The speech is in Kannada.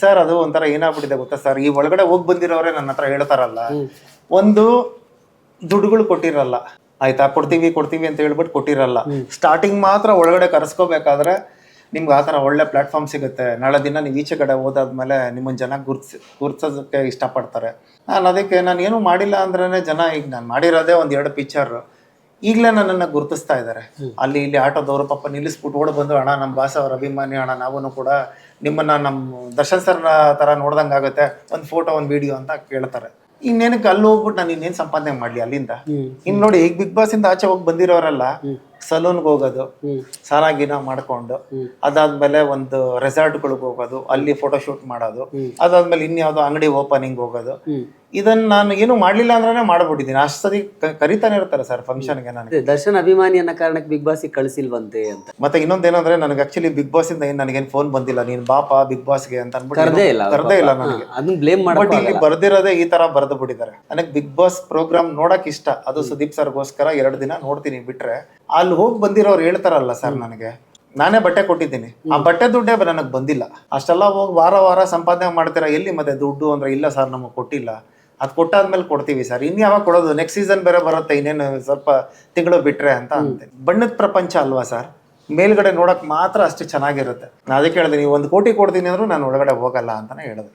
ಸರ್ ಅದು ಒಂಥರ ಏನಾಗ್ಬಿಟ್ಟಿದೆ ಗೊತ್ತಾ ಸರ್, ಈ ಒಳಗಡೆ ಹೋಗಿ ಬಂದಿರೋರೆ ನನ್ನ ಹತ್ರ ಹೇಳ್ತಾರಲ್ಲ, ಒಂದು ದುಡ್ಡುಗಳು ಕೊಟ್ಟಿರಲ್ಲ ಆಯ್ತಾ, ಕೊಡ್ತೀವಿ ಅಂತ ಹೇಳ್ಬಿಟ್ಟು ಕೊಟ್ಟಿರಲ್ಲ. ಸ್ಟಾರ್ಟಿಂಗ್ ಮಾತ್ರ ಒಳಗಡೆ ಕರೆಸ್ಕೋಬೇಕಾದ್ರೆ ನಿಮ್ಗೆ ಆ ಥರ ಒಳ್ಳೆ ಪ್ಲಾಟ್ಫಾರ್ಮ್ ಸಿಗುತ್ತೆ. ನಾಳೆ ದಿನ ನೀವು ಈಚೆ ಕಡೆ ಹೋದಾದ್ಮೇಲೆ ನಿಮ್ಮನ್ನ ಜನ ಗುರ್ಸೋದಕ್ಕೆ ಇಷ್ಟಪಡ್ತಾರೆ. ನಾನು ಏನು ಮಾಡಿಲ್ಲ ಅಂದ್ರೇ ಜನ, ಈಗ ನಾನು ಮಾಡಿರೋದೇ ಒಂದು 2 ಪಿಕ್ಚರ್, ಈಗಲೇ ನನ್ನನ್ನು ಗುರುತಿಸ್ತಾ ಇದ್ದಾರೆ. ಅಲ್ಲಿ ಇಲ್ಲಿ ಆಟೋದವರು ಪಾಪ ನಿಲ್ಲಿಸ್ಬಿಟ್ಟು ಓಡ್ ಬಂದು, ಅಣ್ಣ ನಮ್ಮ ಬಾಸ್ ಅವ್ರ ಅಭಿಮಾನಿ ಅಣ್ಣ, ನಾವು ಕೂಡ ನಿಮ್ಮನ್ನ ನಮ್ಮ ದರ್ಶನ್ ಸರ್ ಥರ ನೋಡ್ದಂಗೆ ಆಗುತ್ತೆ, ಒಂದು ಫೋಟೋ ಒಂದು ವಿಡಿಯೋ ಅಂತ ಕೇಳ್ತಾರೆ. ಇನ್ನೇನಕ್ಕೆ ಅಲ್ಲಿ ಹೋಗ್ಬಿಟ್ಟು ನಾನು ಇನ್ನೇನು ಸಂಪಾದನೆ ಮಾಡಲಿ ಅಲ್ಲಿಂದ? ಇನ್ನು ನೋಡಿ, ಈಗ ಬಿಗ್ ಬಾಸ್ ಇಂದ ಆಚೆ ಹೋಗಿ ಬಂದಿರೋರೆಲ್ಲ ಸಲೂನ್ಗೆ ಹೋಗೋದು, ಸಾರಾಗಿನ ಮಾಡ್ಕೊಂಡು, ಅದಾದ್ಮೇಲೆ ಒಂದು ರೆಸಾರ್ಟ್ಗಳಿಗೆ ಹೋಗೋದು, ಅಲ್ಲಿ ಫೋಟೋ ಶೂಟ್ ಮಾಡೋದು, ಅದಾದ್ಮೇಲೆ ಇನ್ಯಾವುದೋ ಅಂಗಡಿ ಓಪನಿಂಗ್ ಹೋಗೋದು. ಇದನ್ನ ನಾನು ಏನು ಮಾಡ್ಲಿಲ್ಲ ಅಂದ್ರೆ ಮಾಡ್ಬಿಟ್ಟಿದ್ದೀನಿ. ಅಷ್ಟು ಸತಿ ಕರಿತಾನೆ ಇರ್ತಾರೆ ಸರ್ ಫಂಕ್ಷನ್ಗೆ. ನನಗೆ ದರ್ಶನ್ ಅಭಿಮಾನಿ ಅನ್ನೋ ಕಾರಣಕ್ಕೆ ಬಿಗ್ ಬಾಸ್ ಕಳಿಸಿಲ್ವಂತೆ ಅಂತ. ಮತ್ತೆ ಇನ್ನೊಂದೇನಂದ್ರೆ, ನನಗೆ ಆಕ್ಚುಲಿ ಬಿಗ್ ಬಾಸ್ ಇಂದ ನನಗೇನು ಫೋನ್ ಬಂದಿಲ್ಲ, ನೀನ್ ಬಾಪಾ ಬಿಗ್ ಬಾಸ್ಗೆ ಅಂತ ಅನ್ಬಿಟ್ಟು ಕರ್ದೇ ಇಲ್ಲ ನನಗೆ. ಅದನ್ನ ಬ್ಲೇಮ್ ಬಟ್ ಇಲ್ಲಿ ಬರ್ದಿರೋದೇ ಈ ತರ ಬರ್ದು ಬಿಟ್ಟಿದ್ದಾರೆ. ನನಗೆ ಬಿಗ್ ಬಾಸ್ ಪ್ರೋಗ್ರಾಮ್ ನೋಡಕ್ ಇಷ್ಟ, ಅದು ಸುದೀಪ್ ಸರ್ಗೋಸ್ಕರ 2 ದಿನ ನೋಡ್ತೀನಿ. ಬಿಟ್ರೆ ಅಲ್ಲಿ ಹೋಗಿ ಬಂದಿರೋರು ಹೇಳ್ತಾರಲ್ಲ ಸರ್, ನನಗೆ ನಾನೇ ಬಟ್ಟೆ ಕೊಟ್ಟಿದ್ದೀನಿ, ಆ ಬಟ್ಟೆ ದುಡ್ಡೇ ನನಗೆ ಬಂದಿಲ್ಲ. ಅಷ್ಟೆಲ್ಲ ಹೋಗಿ ವಾರ ಸಂಪಾದನೆ ಮಾಡ್ತೀರಾ, ಎಲ್ಲಿ ಮತ್ತೆ ದುಡ್ಡು ಅಂದ್ರೆ? ಇಲ್ಲ ಸರ್ ನಮಗೆ ಕೊಟ್ಟಿಲ್ಲ, ಅದು ಕೊಟ್ಟಾದ್ಮೇಲೆ ಕೊಡ್ತೀವಿ ಸರ್. ಯಾವಾಗ ಕೊಡೋದು? ನೆಕ್ಸ್ಟ್ ಸೀಸನ್ ಬೇರೆ ಬರುತ್ತೆ, ಇನ್ನೇನು ಸ್ವಲ್ಪ ತಿಂಗಳು ಬಿಟ್ರೆ ಅಂತ ಅಂತೆ. ಬಣ್ಣದ ಪ್ರಪಂಚ ಅಲ್ವಾ ಸರ್, ಮೇಲ್ಗಡೆ ನೋಡಕ್ ಮಾತ್ರ ಅಷ್ಟು ಚೆನ್ನಾಗಿರುತ್ತೆ. ನಾನು ಅದಕ್ಕೆ ಹೇಳಿದೆ, ನೀವು 1 ಕೋಟಿ ಕೊಡ್ತೀನಿ ಅಂದ್ರೂ ನಾನು ಒಳಗಡೆ ಹೋಗಲ್ಲ ಅಂತಾನೆ ಹೇಳಿದೆ.